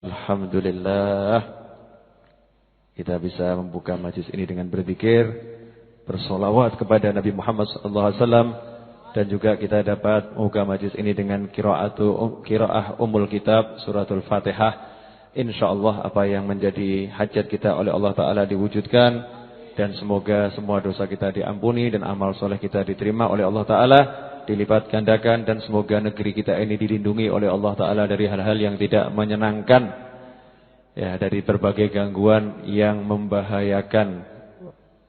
Alhamdulillah kita bisa membuka majlis ini dengan berzikir, bersolawat kepada Nabi Muhammad SAW, dan juga kita dapat membuka majlis ini dengan qiraah Ummul Kitab suratul Fatihah. InsyaAllah apa yang menjadi hajat kita oleh Allah Ta'ala diwujudkan, dan semoga semua dosa kita diampuni dan amal soleh kita diterima oleh Allah Ta'ala, dilipat gandakan, dan semoga negeri kita ini dilindungi oleh Allah Ta'ala dari hal-hal yang tidak menyenangkan, ya, dari berbagai gangguan yang membahayakan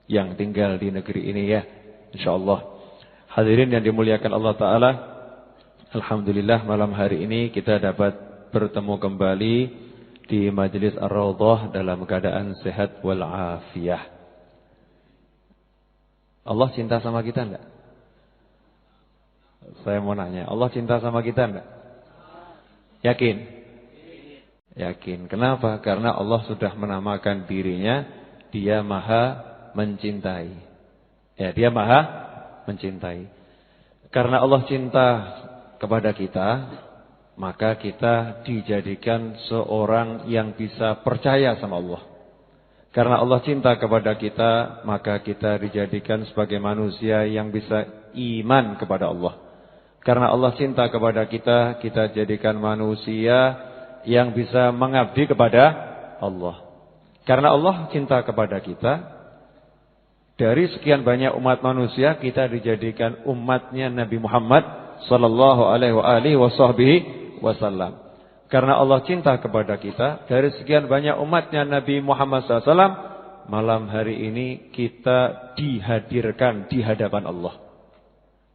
yang tinggal di negeri ini, ya, insyaallah. Hadirin yang dimuliakan Allah Ta'ala, alhamdulillah malam hari ini kita dapat bertemu kembali di Majelis Ar-Raudhah dalam keadaan sehat wal-afiyah. Allah cinta sama kita enggak? Saya mau nanya, Allah cinta sama kita enggak? Yakin? Yakin. Kenapa? Karena Allah sudah menamakan dirinya, Dia Maha mencintai. Ya, Dia Maha mencintai. Karena Allah cinta kepada kita, maka kita dijadikan seorang yang bisa percaya sama Allah. Karena Allah cinta kepada kita, maka kita dijadikan sebagai manusia yang bisa iman kepada Allah. Karena Allah cinta kepada kita, kita jadikan manusia yang bisa mengabdi kepada Allah. Karena Allah cinta kepada kita, dari sekian banyak umat manusia, kita dijadikan umatnya Nabi Muhammad sallallahu alaihi wasallam. Karena Allah cinta kepada kita, dari sekian banyak umatnya Nabi Muhammad SAW, malam hari ini kita dihadirkan di hadapan Allah.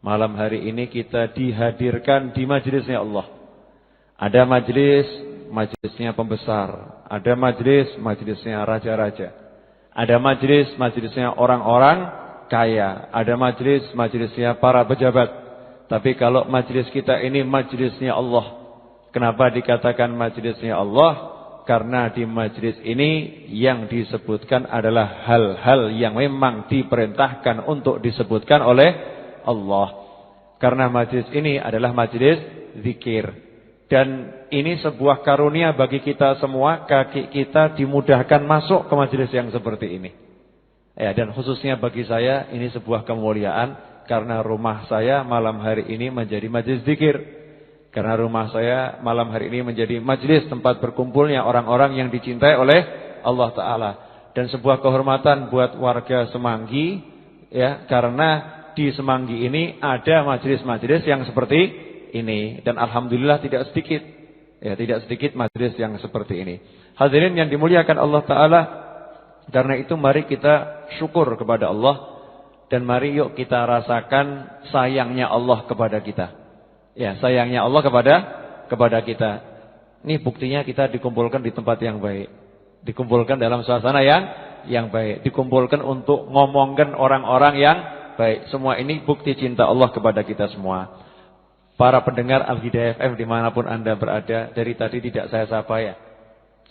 Malam hari ini kita dihadirkan di majelisnya Allah. Ada majelisnya pembesar. Ada majelisnya raja-raja. Ada majelisnya orang-orang kaya. Ada majelisnya para pejabat. Tapi kalau majelis kita ini majelisnya Allah. Kenapa dikatakan majelisnya Allah? Karena di majelis ini yang disebutkan adalah hal-hal yang memang diperintahkan untuk disebutkan oleh Allah. Karena majelis ini adalah majelis zikir. Dan ini sebuah karunia bagi kita semua, kaki kita dimudahkan masuk ke majelis yang seperti ini. Ya, dan khususnya bagi saya ini sebuah kemuliaan, karena rumah saya malam hari ini menjadi majelis zikir. Karena rumah saya malam hari ini menjadi majelis tempat berkumpulnya orang-orang yang dicintai oleh Allah Ta'ala. Dan sebuah kehormatan buat warga Semanggi, ya, karena di Semanggi ini ada majelis-majelis yang seperti ini. Dan alhamdulillah tidak sedikit majelis yang seperti ini. Hadirin yang dimuliakan Allah Ta'ala, karena itu mari kita syukur kepada Allah, dan mari yuk kita rasakan sayangnya Allah kepada kita. Ya, sayangnya Allah kepada kita. Ini buktinya kita dikumpulkan di tempat yang baik. Dikumpulkan dalam suasana yang baik. Dikumpulkan untuk ngomongkan orang-orang yang baik. Semua ini bukti cinta Allah kepada kita semua. Para pendengar Al-Hidayah FM dimanapun Anda berada, dari tadi tidak saya sapa, ya.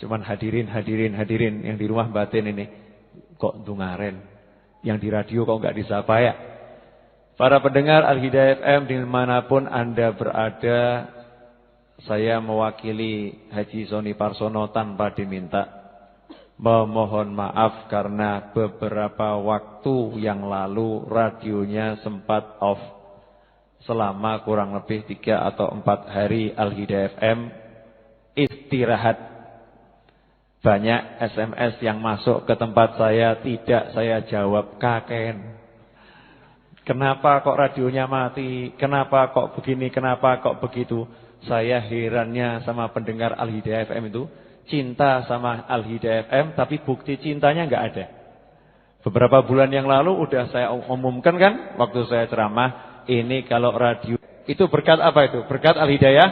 Cuman hadirin yang di rumah batin ini. Kok dungaren? Yang di radio kok enggak disapa, ya? Para pendengar Al-Hidayah FM dimanapun Anda berada, saya mewakili Haji Sony Parsono tanpa diminta memohon maaf karena beberapa waktu yang lalu radionya sempat off. Selama kurang lebih 3 atau 4 hari Al-Hidayah FM istirahat. Banyak SMS yang masuk ke tempat saya tidak saya jawab, kaken. Kenapa kok radionya mati? Kenapa kok begini? Kenapa kok begitu? Saya herannya sama pendengar Al-Hidayah FM itu. Cinta sama Al-Hidayah FM, tapi bukti cintanya enggak ada. Beberapa bulan yang lalu udah saya umumkan kan, waktu saya ceramah, ini kalau radio itu berkat apa itu? Berkat Al-Hidayah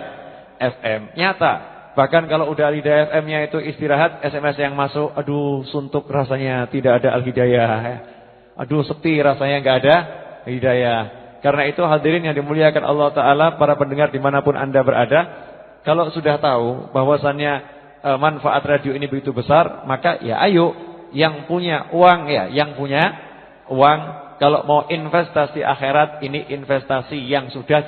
FM. Nyata. Bahkan kalau udah Al-Hidayah FM-nya itu istirahat, SMS yang masuk, aduh suntuk rasanya tidak ada Al-Hidayah. Aduh sepi rasanya enggak ada hidayah. Karena itu hadirin yang dimuliakan Allah Ta'ala, para pendengar dimanapun Anda berada, kalau sudah tahu bahwasannya manfaat radio ini begitu besar, maka ya ayo yang punya uang, ya, yang punya uang, kalau mau investasi akhirat, ini investasi yang sudah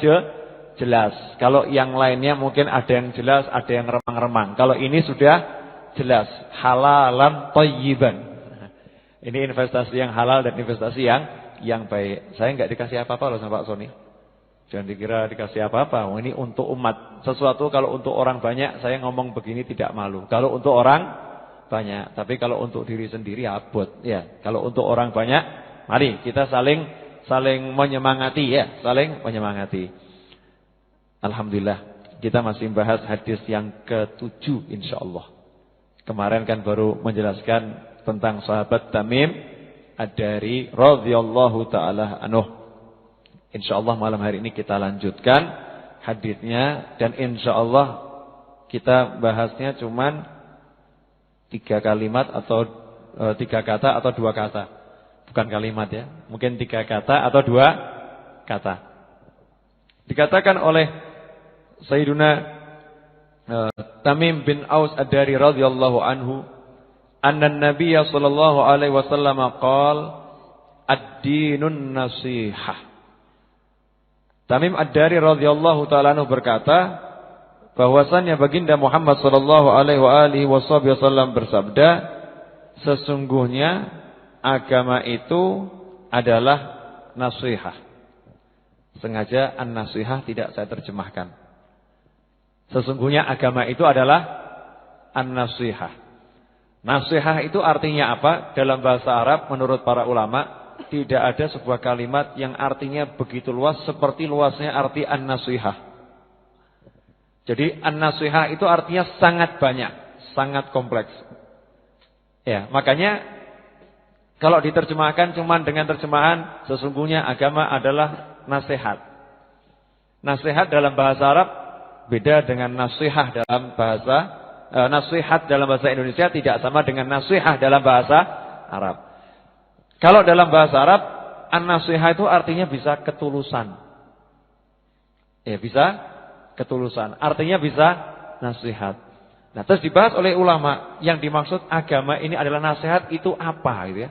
jelas. Kalau yang lainnya mungkin ada yang jelas, ada yang remang-remang. Kalau ini sudah jelas, halalan thayyiban. Ini investasi yang halal dan investasi yang baik. Saya enggak dikasih apa-apa loh sama Pak Sony. Jangan dikira dikasih apa-apa. Ini untuk umat. Sesuatu kalau untuk orang banyak, saya ngomong begini tidak malu. Kalau untuk orang banyak, tapi kalau untuk diri sendiri abot. Ya, kalau untuk orang banyak, mari kita saling menyemangati ya, saling menyemangati. Alhamdulillah, kita masih bahas hadis yang ke-7 insyaallah. Kemarin kan baru menjelaskan tentang sahabat Tamim Ad-Dari radhiyallahu taala anhu. Insyaallah malam hari ini kita lanjutkan hadisnya dan insyaallah kita bahasnya cuman 3 kalimat atau 3 kata atau 2 kata. Bukan kalimat ya, mungkin 3 kata atau 2 kata. Dikatakan oleh Sayyiduna Tamim bin Aus Ad-Dari radhiyallahu anhu, anna an-nabiyya sallallahu alaihi wasallam qala ad-dinun nasihah. Tamim Ad-Dari radhiyallahu taala anhu berkata bahwasannya baginda Muhammad sallallahu alaihi wasallam bersabda, sesungguhnya agama itu adalah nasihat. Sengaja an-nasihah tidak saya terjemahkan. Sesungguhnya agama itu adalah an-nasihah. Nasihat itu artinya apa? Dalam bahasa Arab menurut para ulama tidak ada sebuah kalimat yang artinya begitu luas seperti luasnya arti an-nasihah. Jadi an-nasihah itu artinya sangat banyak, sangat kompleks. Ya, makanya kalau diterjemahkan cuma dengan terjemahan sesungguhnya agama adalah nasihat. Nasihat dalam bahasa Arab beda dengan nasihat dalam bahasa nasihat dalam bahasa Indonesia tidak sama dengan nasihat dalam bahasa Arab. Kalau dalam bahasa Arab, an-nasihah itu artinya bisa ketulusan. Ya, bisa ketulusan. Artinya bisa nasihat. Nah, terus dibahas oleh ulama, yang dimaksud agama ini adalah nasihat itu apa gitu ya.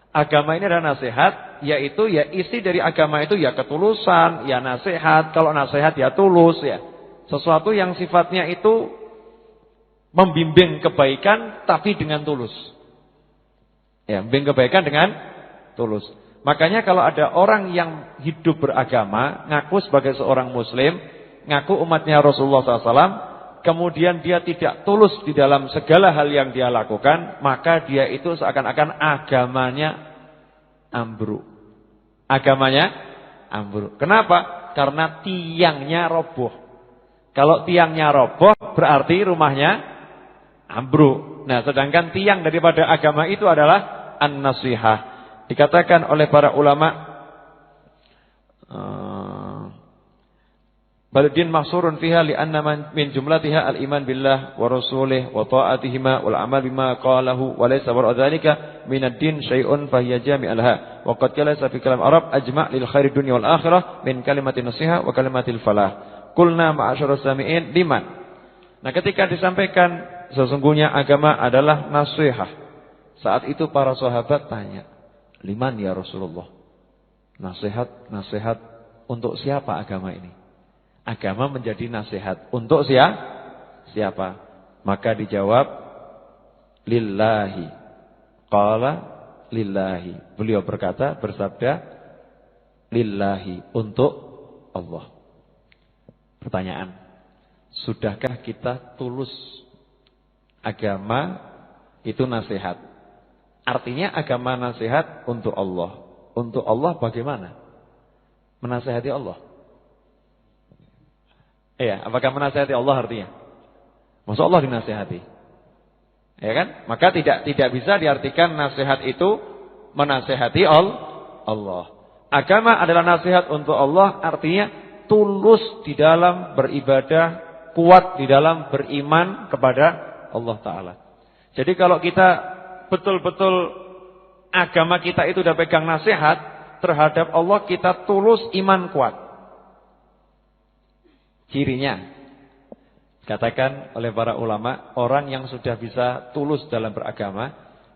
Agama ini adalah nasihat, yaitu ya isi dari agama itu ya ketulusan, ya nasihat. Kalau nasihat ya tulus ya. Sesuatu yang sifatnya itu membimbing kebaikan tapi dengan tulus. Ya, membimbing kebaikan dengan tulus. Makanya kalau ada orang yang hidup beragama, ngaku sebagai seorang muslim, ngaku umatnya Rasulullah SAW, kemudian dia tidak tulus di dalam segala hal yang dia lakukan, maka dia itu seakan-akan agamanya ambruk. Agamanya ambruk. Kenapa? Karena tiangnya roboh. Kalau tiangnya roboh berarti rumahnya ambruk. Nah, sedangkan tiang daripada agama itu adalah an-nasihah. Dikatakan oleh para ulama Baladin mahsurun fiha li'anna min jumlatiha al-iman billah wa rasulih wa ta'atihima wal amal bima qalahu wa laysa wara dzalika min ad-din syai'un fa hiya jami'alha wa qad jalasa fi kalam Arab ajma' lil khairi dunya wal akhirah min kalimatin nasiha wa kalimatil falah. Qulna ma'asyaras sami'in liman. Nah, ketika disampaikan sesungguhnya agama adalah nasihat, saat itu para sahabat tanya, liman ya Rasulullah? Nasihat untuk siapa agama ini? Agama menjadi nasihat untuk siapa? Maka dijawab lillahi. Qala lillahi. Beliau bersabda lillahi, untuk Allah. Pertanyaan, sudahkah kita tulus agama itu nasihat? Artinya agama nasihat untuk Allah. Untuk Allah bagaimana? Menasihati Allah. Iya, apakah menasihati Allah artinya? Maksud Allah dinasihati. Ya kan? Maka tidak bisa diartikan nasihat itu menasihati Allah. Agama adalah nasihat untuk Allah, artinya tulus di dalam beribadah, kuat di dalam beriman kepada Allah Ta'ala. Jadi kalau kita betul-betul agama kita itu udah pegang nasihat terhadap Allah, kita tulus, iman kuat. Cirinya, katakan oleh para ulama, orang yang sudah bisa tulus dalam beragama,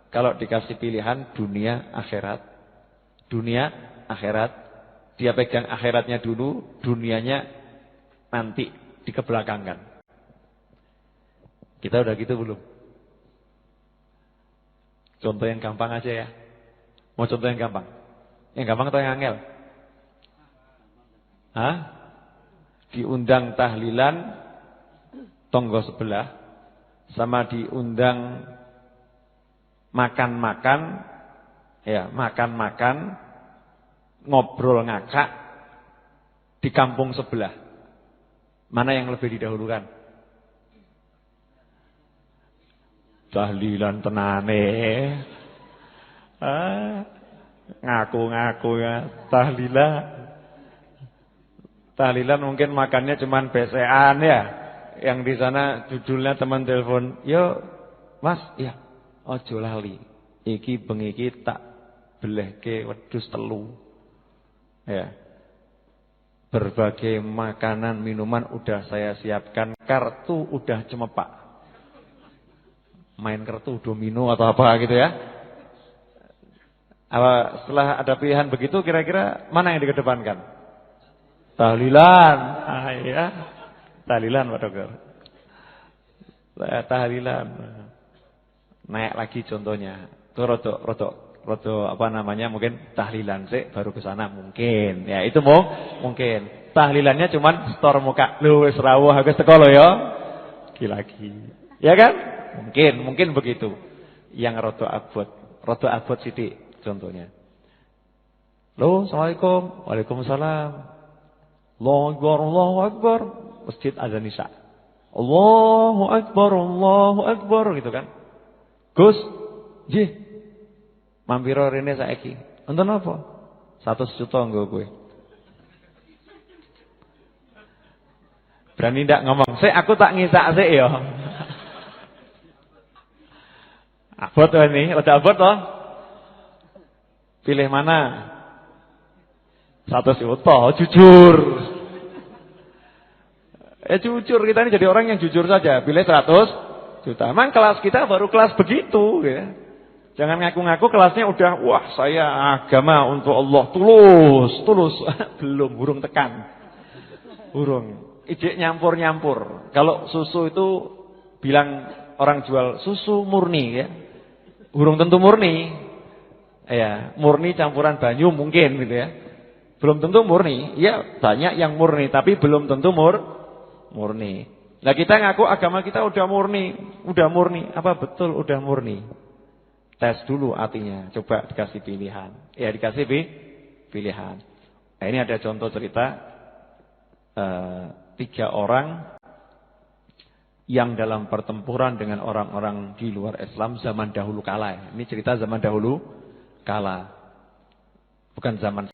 kalau dikasih pilihan dunia akhirat, dia pegang akhiratnya dulu, dunianya nanti dikebelakangkan. Kita udah gitu belum? Contoh yang gampang aja ya. Mau contoh yang gampang? Yang gampang atau yang angel? Hah? Diundang tahlilan tonggo sebelah sama diundang makan-makan, ya, makan-makan, ngobrol ngakak di kampung sebelah. Mana yang lebih didahulukan? Tahlilan tenane. Ngaku-ngaku ya tahlilan. Tahlilan mungkin makannya cuman besean ya. Yang di sana judulnya teman telepon, "Yo, Mas, ya, ojo lali. Iki bengi iki tak belehke wedhus telu." Ya. Berbagai makanan, minuman udah saya siapkan, kartu udah cemepak. Main kartu domino atau apa gitu ya. Setelah ada pilihan begitu, kira-kira mana yang dikedepankan? Tahlilan. Ya. Tahlilan Pak Dokter. Tahlilan. Naik lagi contohnya. Itu rodo apa namanya, mungkin tahlilan sih baru ke sana mungkin. Ya, itu mungkin. Tahlilannya cuman setor muka. Lho wis rawuh aku teko lho ya. Lagi. Ya kan? Mungkin begitu. Yang rodo abot sithik contohnya. Halo, Assalamualaikum. Waalaikumsalam. Allahu Akbar. Masjid azan Isya. Allahu Akbar gitu kan. Gus, nggih. Mampira rene saiki. Enten apa? 100 juta nggo kowe. Berani ndak ngomong? Sik aku tak ngisak sik ya. Abot to ini, rada abot to. Pilih mana? 100 juta, jujur. Jujur, kita ini jadi orang yang jujur saja. Pilih 100 juta. Memang kelas kita baru kelas begitu ya. Jangan ngaku-ngaku kelasnya udah, wah saya agama untuk Allah, tulus. Belum, burung tekan. Burung. Ijek nyampur-nyampur. Kalau susu itu bilang orang jual susu murni ya. Burung tentu murni. Ya, murni campuran banyu mungkin gitu ya. Belum tentu murni. Ya, banyak yang murni tapi belum tentu murni. Nah, kita ngaku agama kita udah murni. Apa betul udah murni? Tes dulu hatinya, coba dikasih pilihan. Ya, dikasih pilihan. Nah, ini ada contoh cerita 3 orang yang dalam pertempuran dengan orang-orang di luar Islam zaman dahulu kala. Ini cerita zaman dahulu kala. Bukan zaman